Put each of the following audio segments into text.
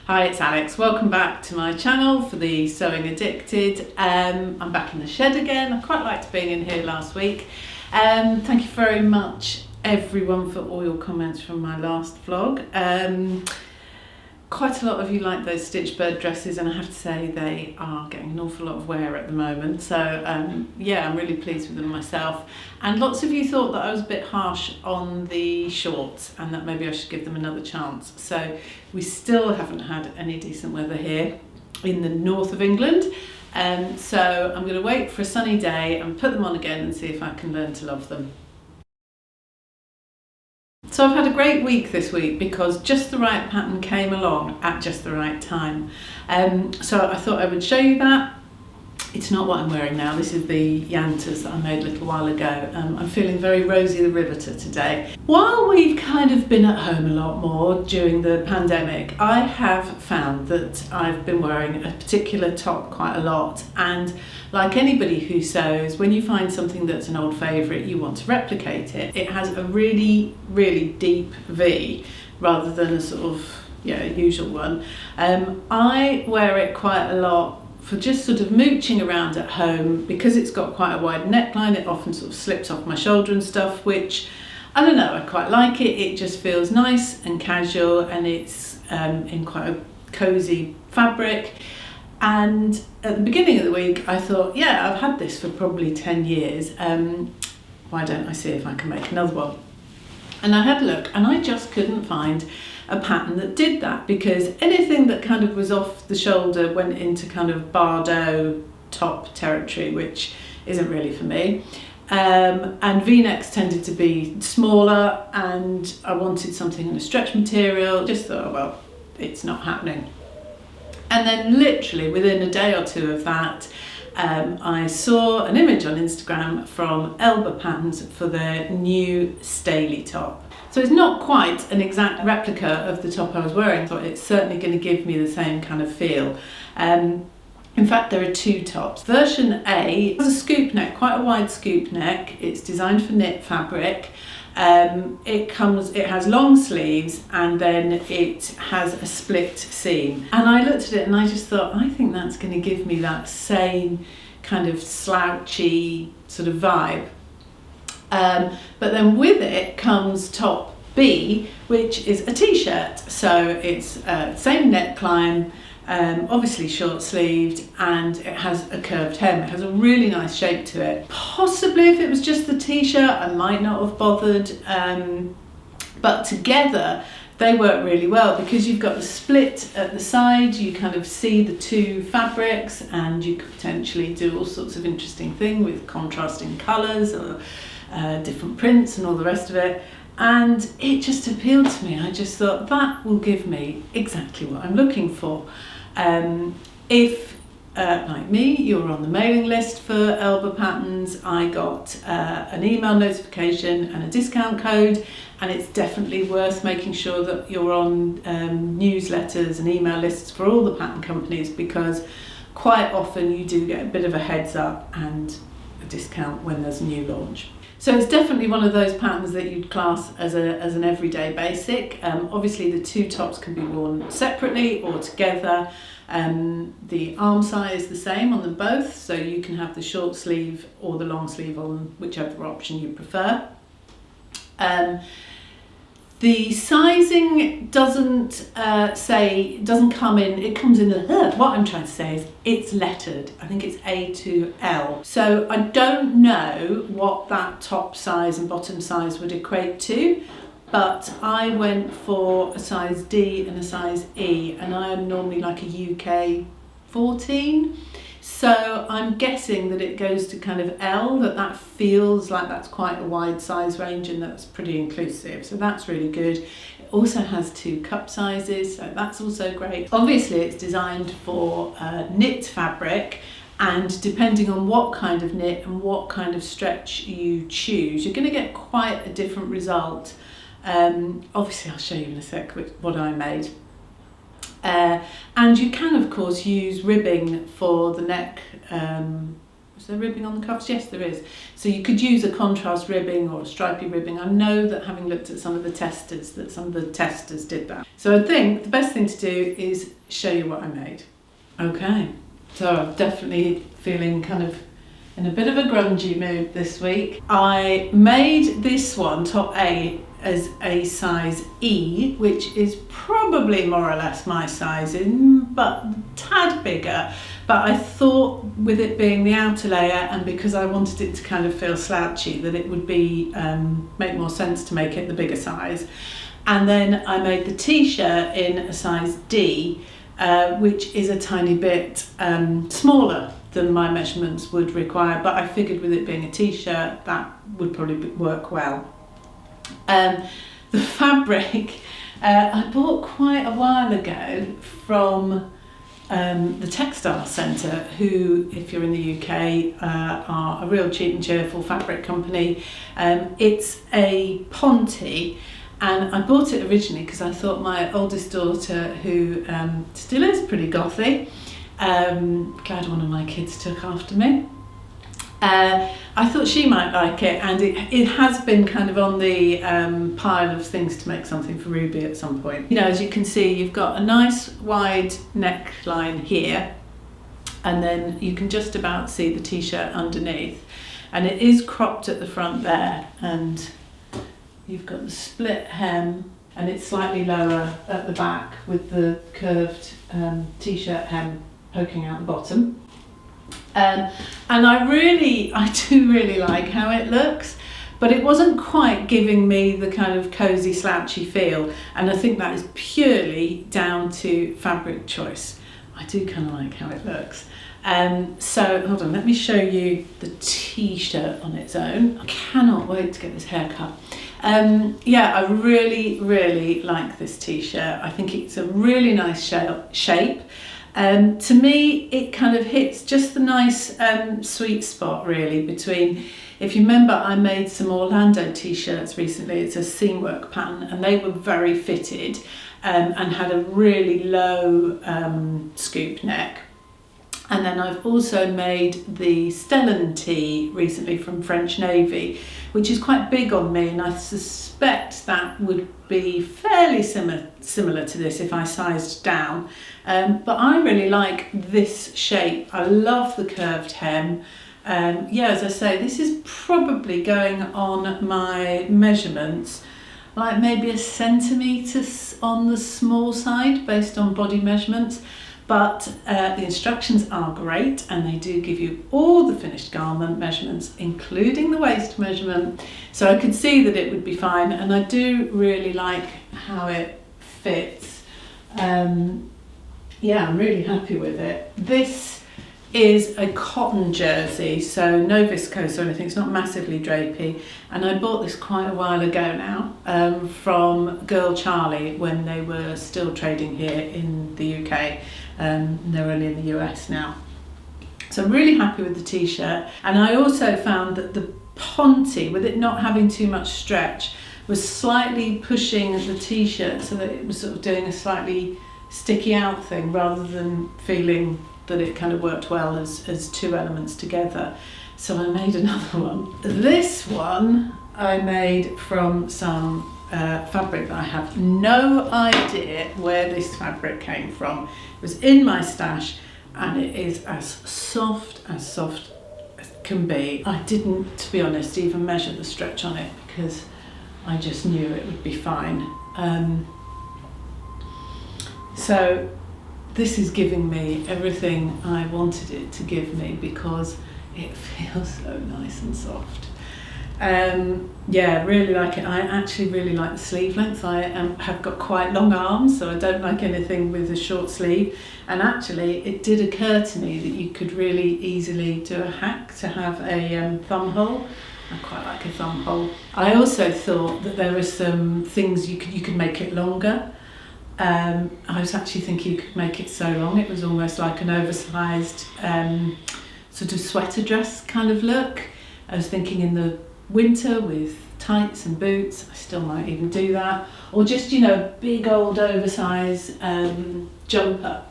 Hi, it's Alex. Welcome back to my channel for the Sewing Addicted. I'm back in the shed again. I quite liked being in here last week. Thank you very much everyone for all your comments from my last vlog. Quite a lot of you like those stitch bird dresses, and I have to say they are getting an awful lot of wear at the moment. So yeah, I'm really pleased with them myself. And lots of you thought that I was a bit harsh on the shorts and that maybe I should give them another chance. So we still haven't had any decent weather here in the north of England. So I'm going to wait for a sunny day and put them on again and see if I can learn to love them. So I've had a great week this week because just the right pattern came along at just the right time. So I thought I would show you that. It's not what I'm wearing now. This is the Yantas that I made a little while ago. I'm feeling very Rosie the Riveter today. While we've kind of been at home a lot more during the pandemic, I have found that I've been wearing a particular top quite a lot. And like anybody who sews, when you find something that's an old favourite, you want to replicate it. It has a really, really deep V rather than a sort of usual one. I wear it quite a lot for just sort of mooching around at home. Because it's got quite a wide neckline, it often sort of slips off my shoulder and stuff, which I don't know, I quite like it. It just feels nice and casual, and it's in quite a cosy fabric. And at the beginning of the week I thought, yeah, I've had this for probably 10 years. Why don't I see if I can make another one? And I had a look and I just couldn't find a pattern that did that, because anything that kind of was off the shoulder went into kind of Bardot top territory, which isn't really for me. And V-necks tended to be smaller, and I wanted something in a stretch material. Just thought, well, it's not happening. And then literally within a day or two of that, I saw an image on Instagram from Elbe Pants for their new Stayley top. So it's not quite an exact replica of the top I was wearing, but it's certainly going to give me the same kind of feel. In fact, there are two tops. Version A has a scoop neck, quite a wide scoop neck. It's designed for knit fabric. It has long sleeves, and then it has a split seam. And I looked at it and I just thought, I think that's going to give me that same kind of slouchy sort of vibe. But then with it comes top B, which is a t-shirt. So it's same neckline, obviously short sleeved, and it has a curved hem. It has a really nice shape to it. Possibly if it was just the t-shirt I might not have bothered, but together they work really well because you've got the split at the side. You kind of see the two fabrics, and you could potentially do all sorts of interesting things with contrasting colours or different prints and all the rest of it. And it just appealed to me. I just thought that will give me exactly what I'm looking for. If like me, you're on the mailing list for Elbe Patterns, I got an email notification and a discount code, and it's definitely worth making sure that you're on newsletters and email lists for all the pattern companies, because quite often you do get a bit of a heads up and a discount when there's a new launch. So it's definitely one of those patterns that you'd class as an everyday basic. Obviously the two tops can be worn separately or together. The arm size is the same on them both, so you can have the short sleeve or the long sleeve on whichever option you prefer. The sizing doesn't come in, it comes in what I'm trying to say is it's lettered. I think it's A to L. So I don't know what that top size and bottom size would equate to, but I went for a size D and a size E, and I am normally like a UK 14. So I'm guessing that it goes to kind of L, that feels like that's quite a wide size range, and that's pretty inclusive. So that's really good. It also has two cup sizes, so that's also great. Obviously it's designed for knit fabric, and depending on what kind of knit and what kind of stretch you choose, you're going to get quite a different result. Obviously I'll show you in a sec what I made. And you can of course use ribbing for the neck Is there ribbing on the cuffs? Yes, there is. So you could use a contrast ribbing or a stripy ribbing. I know that having looked at some of the testers did that. So I think the best thing to do is show you what I made. Okay, so I'm definitely feeling kind of in a bit of a grungy mood this week. I made this one, top A, as a size E, which is probably more or less my sizing, but a tad bigger. But I thought with it being the outer layer, and because I wanted it to kind of feel slouchy, that it would be make more sense to make it the bigger size. And then I made the t-shirt in a size D, which is a tiny bit smaller than my measurements would require, but I figured with it being a t-shirt that would probably work well. The fabric I bought quite a while ago from the Textile Centre, who, if you're in the UK, are a real cheap and cheerful fabric company. It's a Ponte, and I bought it originally because I thought my oldest daughter, who still is pretty gothy, glad one of my kids took after me. I thought she might like it, and it has been kind of on the pile of things to make something for Ruby at some point. You know, as you can see, you've got a nice wide neckline here, and then you can just about see the t-shirt underneath, and it is cropped at the front there, and you've got the split hem, and it's slightly lower at the back with the curved t-shirt hem poking out the bottom. And I do really like how it looks, but it wasn't quite giving me the kind of cozy slouchy feel, and I think that is purely down to fabric choice. I do kind of like how it looks. So hold on, let me show you the t-shirt on its own. I cannot wait to get this haircut. Yeah, I really like this t-shirt. I think it's a really nice shape. To me, it kind of hits just the nice sweet spot really between, if you remember, I made some Orlando t-shirts recently. It's a seam work pattern, and they were very fitted and had a really low scoop neck. And then I've also made the Stayley tee recently from French Navy, which is quite big on me, and I suspect that would be fairly similar to this if I sized down. But I really like this shape. I love the curved hem. Yeah, as I say, this is probably going on my measurements, like maybe a centimetre on the small side based on body measurements. But the instructions are great, and they do give you all the finished garment measurements, including the waist measurement. So I could see that it would be fine, and I do really like how it fits. Yeah, I'm really happy with it. This is a cotton jersey, so no viscose or anything. It's not massively drapey, and I bought this quite a while ago now from girl Charlee when they were still trading here in the UK. They're only in the US now. So I'm really happy with the t-shirt, and I also found that the Ponte, with it not having too much stretch, was slightly pushing the t-shirt so that it was sort of doing a slightly sticky out thing rather than feeling that it kind of worked well as two elements together. So I made another one. This one I made from some fabric that I have no idea where this fabric came from. It was in my stash, and it is as soft as can be. I didn't, to be honest, even measure the stretch on it because I just knew it would be fine. So this is giving me everything I wanted it to give me because it feels so nice and soft. Yeah, really like it. I actually really like the sleeve length. I have got quite long arms, so I don't like anything with a short sleeve. And actually, it did occur to me that you could really easily do a hack to have a thumb hole. I quite like a thumb hole. I also thought that there were some things you could make it longer. I was actually thinking you could make it so long it was almost like an oversized sort of sweater dress kind of look. I was thinking in the winter with tights and boots, I still might even do that, or just, you know, big old oversized jumper.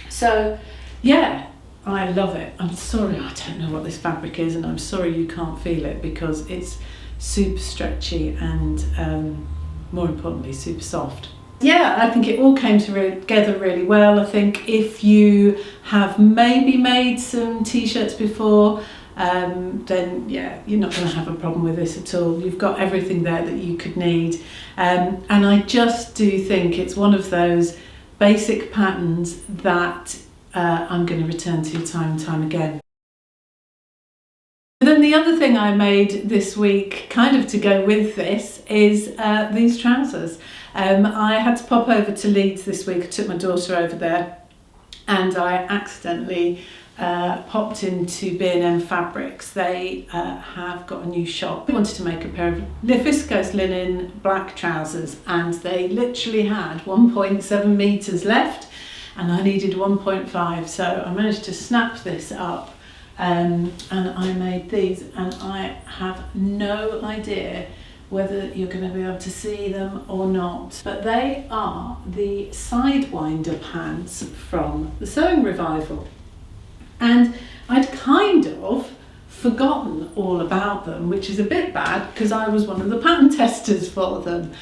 So yeah, I love it. I'm sorry I don't know what this fabric is, and I'm sorry you can't feel it, because it's super stretchy and more importantly super soft. Yeah, I think it all came together really well. I think if you have maybe made some t-shirts before, then yeah, you're not going to have a problem with this at all. You've got everything there that you could need, and I just do think it's one of those basic patterns that I'm going to return to time and time again. Then the other thing I made this week, kind of to go with this, is these trousers. I had to pop over to Leeds this week. I took my daughter over there, and I accidentally popped into B&M Fabrics. They have got a new shop. I wanted to make a pair of Viscose linen black trousers, and they literally had 1.7 meters left, and I needed 1.5, so I managed to snap this up. And I made these, and I have no idea whether you're going to be able to see them or not, but they are the Sidewinder Pants from the Sewing Revival, and I'd kind of forgotten all about them, which is a bit bad because I was one of the pattern testers for them,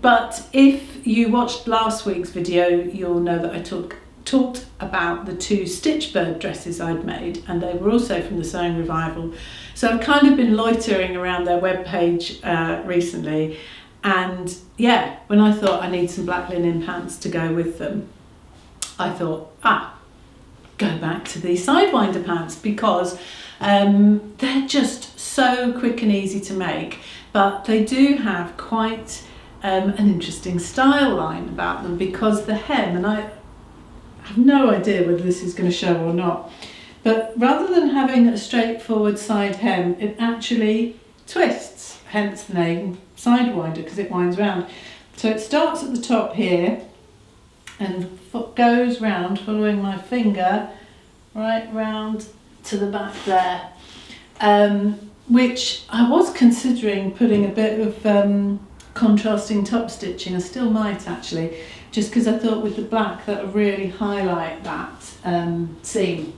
but if you watched last week's video, you'll know that I talked about the 2 stitch bird dresses I'd made, and they were also from the Sewing Revival. So I've kind of been loitering around their webpage recently, and yeah, when I thought I need some black linen pants to go with them, I thought, go back to the Sidewinder pants, because they're just so quick and easy to make, but they do have quite an interesting style line about them, because the hem, and I have no idea whether this is going to show or not, but rather than having a straightforward side hem, it actually twists, hence the name Sidewinder, because it winds round. So it starts at the top here and goes round, following my finger, right round to the back there, which I was considering putting a bit of contrasting top stitching. I still might actually, just because I thought with the black that would really highlight that seam.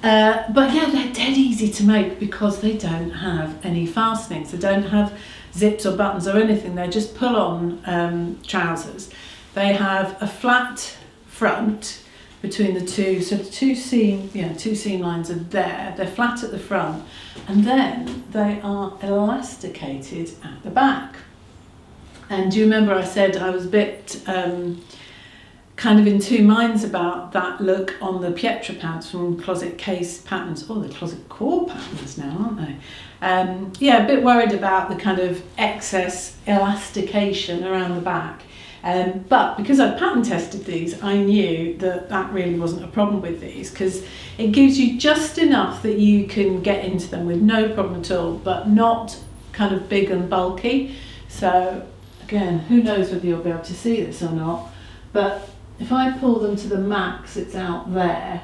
But yeah, they're dead easy to make because they don't have any fastenings. They don't have zips or buttons or anything. They're just pull-on trousers. They have a flat front between the two, so the two seam lines are there. They're flat at the front, and then they are elasticated at the back. And do you remember I said I was a bit kind of in two minds about that look on the Pietra pants from Closet Case Patterns, or the Closet Core Patterns now, aren't they? Yeah, a bit worried about the kind of excess elastication around the back. But because I pattern tested these, I knew that that really wasn't a problem with these, because it gives you just enough that you can get into them with no problem at all, but not kind of big and bulky. So again, who knows whether you'll be able to see this or not, but if I pull them to the max, it's out there.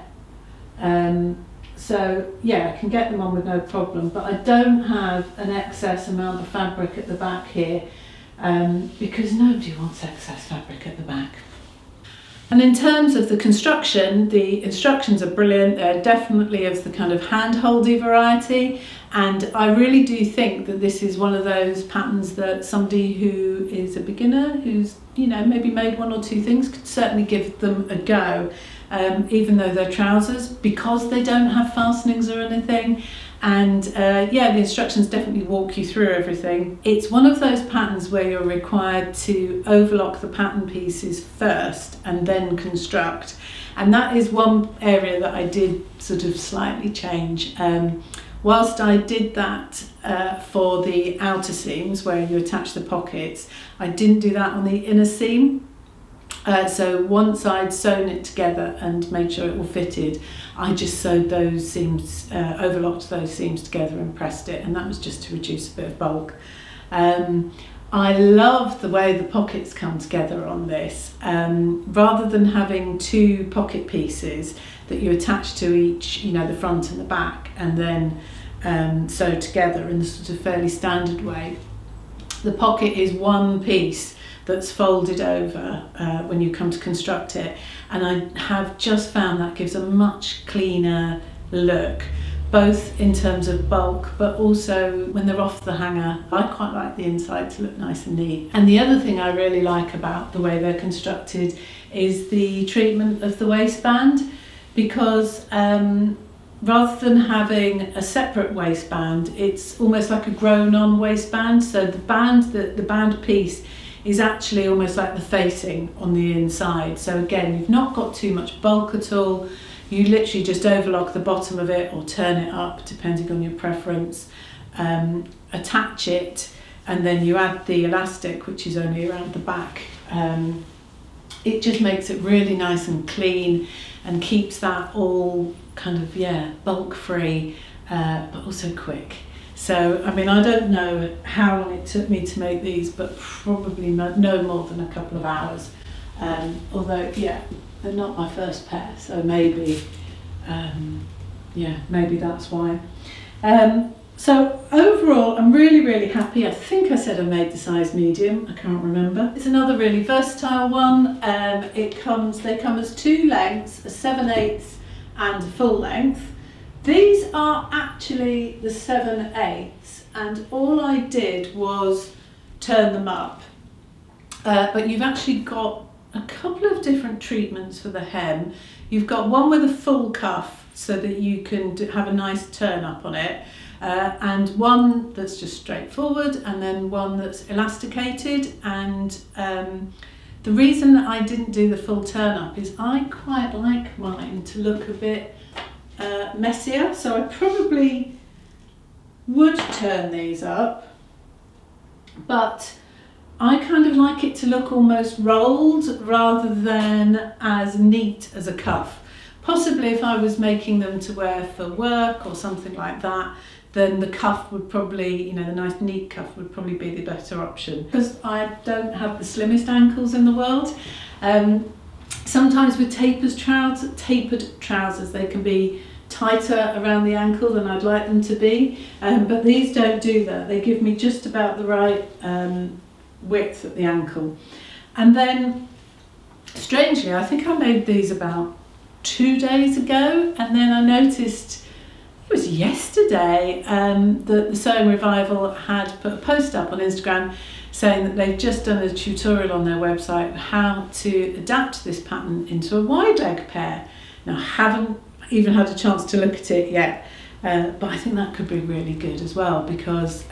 So yeah, I can get them on with no problem, but I don't have an excess amount of fabric at the back here, because nobody wants excess fabric at the back. And in terms of the construction, the instructions are brilliant. They're definitely of the kind of hand-holdy variety, and I really do think that this is one of those patterns that somebody who is a beginner, who's, you know, maybe made one or two things, could certainly give them a go, even though they're trousers, because they don't have fastenings or anything. And yeah, the instructions definitely walk you through everything. It's one of those patterns where you're required to overlock the pattern pieces first and then construct. And that is one area that I did sort of slightly change. Whilst I did that for the outer seams where you attach the pockets, I didn't do that on the inner seam. So once I'd sewn it together and made sure it all fitted, I just sewed those seams, overlocked those seams together and pressed it, and that was just to reduce a bit of bulk. I love the way the pockets come together on this. Rather than having two pocket pieces that you attach to each, you know, the front and the back, and then sew together in the sort of fairly standard way, the pocket is one piece that's folded over when you come to construct it, and I have just found that gives a much cleaner look, both in terms of bulk but also when they're off the hanger. I quite like the inside to look nice and neat. And the other thing I really like about the way they're constructed is the treatment of the waistband, because rather than having a separate waistband, it's almost like a grown-on waistband. So the band piece is actually almost like the facing on the inside. So again, you've not got too much bulk at all. You literally just overlock the bottom of it or turn it up depending on your preference, attach it, and then you add the elastic, which is only around the back. It just makes it really nice and clean and keeps that all kind of, bulk free, but also quick. So, I mean, I don't know how long it took me to make these, but probably no more than a couple of hours. Although, they're not my first pair, so maybe, maybe that's why. So overall, I'm really happy. I think I said I made the size medium, I can't remember. It's another really versatile one. They come as two lengths, a 7/8 and a full length. These are actually the 7/8, and all I did was turn them up. But you've actually got a couple of different treatments for the hem. You've got one with a full cuff so that you can have a nice turn up on it, and one that's just straightforward, and then one that's elasticated. And the reason that I didn't do the full turn up is I quite like mine to look a bit messier, so I probably would turn these up, but I kind of like it to look almost rolled rather than as neat as a cuff. Possibly if I was making them to wear for work or something like that, then the cuff would probably, the nice neat cuff would probably be the better option. Because I don't have the slimmest ankles in the world. Sometimes with tapered trousers, they can be tighter around the ankle than I'd like them to be. But these don't do that. They give me just about the right width at the ankle. And then, strangely, I think I made these about 2 days ago, and then I noticed it was yesterday that the Sewing Revival had put a post up on Instagram saying that they've just done a tutorial on their website how to adapt this pattern into a wide leg pair. Now, I haven't even had a chance to look at it yet, but I think that could be really good as well, because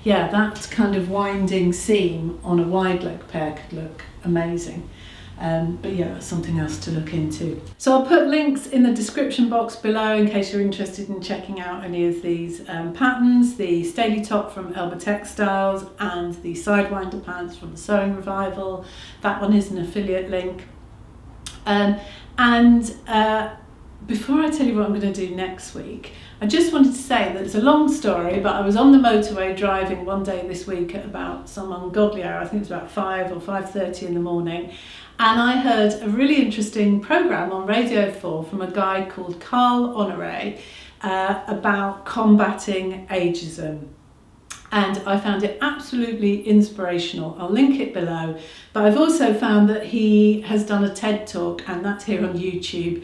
that kind of winding seam on a wide leg pair could look amazing. But that's something else to look into. So I'll put links in the description box below in case you're interested in checking out any of these patterns. The Stayley top from Elbe Textiles and the Sidewinder Pants from the Sewing Revival. That one is an affiliate link. Before I tell you what I'm going to do next week, I just wanted to say that it's a long story, but I was on the motorway driving one day this week at about some ungodly hour. I think it was about 5 or 5:30 in the morning, and I heard a really interesting programme on Radio 4 from a guy called Honore about combating ageism. And I found it absolutely inspirational. I'll link it below. But I've also found that he has done a TED talk, and that's here on YouTube.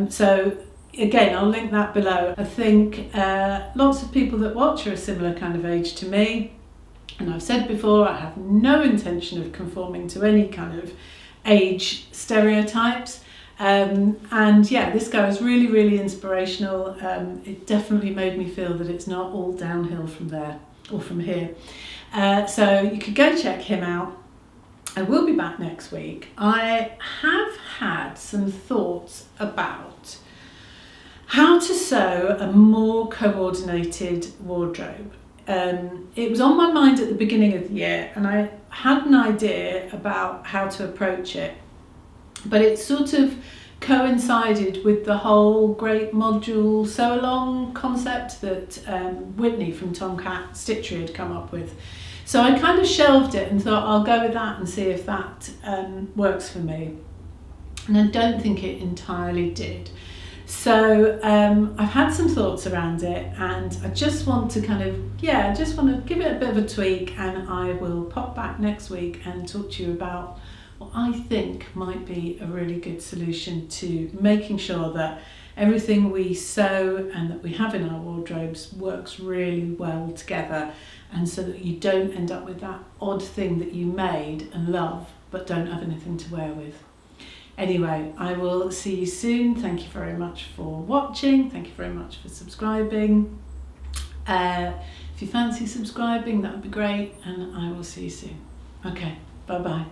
So again, I'll link that below. I think lots of people that watch are a similar kind of age to me. And I've said before, I have no intention of conforming to any kind of age stereotypes. This guy was really, really inspirational. It definitely made me feel that it's not all downhill from there. Or from here. So you could go check him out. I will be back next week. I have had some thoughts about how to sew a more coordinated wardrobe. It was on my mind at the beginning of the year, and I had an idea about how to approach it, but it sort of coincided with the whole great module sew along concept that Whitney from Tomcat Stitchery had come up with. So I kind of shelved it and thought I'll go with that and see if that works for me. And I don't think it entirely did. So I've had some thoughts around it, and I just want to kind of, just want to give it a bit of a tweak, and I will pop back next week and talk to you about what I think might be a really good solution to making sure that everything we sew and that we have in our wardrobes works really well together, and so that you don't end up with that odd thing that you made and love but don't have anything to wear with. Anyway, I will see you soon. Thank you very much for watching. Thank you very much for subscribing. If you fancy subscribing, that would be great, and I will see you soon. Okay, bye-bye.